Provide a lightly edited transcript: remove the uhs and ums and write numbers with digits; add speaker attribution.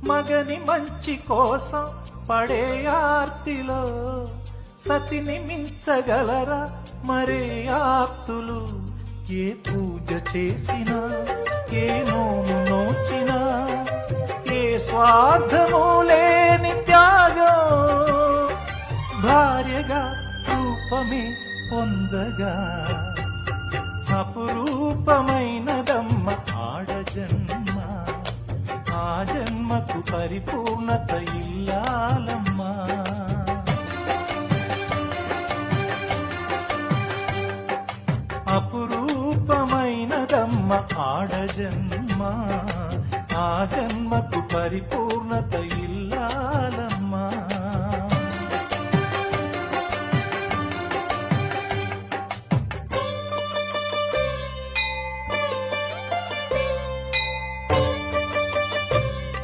Speaker 1: మగని మంచి కోసం పడే ఆర్తిలో సతిని మించగలరా మరే ఆప్తులు? ఏ పూజ చేసినా ఏ నోము నోచినా ఏ స్వార్థము లేని త్యాగం భార్యగా రూపమే పొందగా అపురూపమైనదమ్మ ఆడజన్మ. ఆ జన్మకు పరిపూర్ణత ఇల్లాలమ్మా. అపురూపమైనదమ్మ ఆడజన్మ. ఆ జన్మకు పరిపూర్ణత ఇల్లా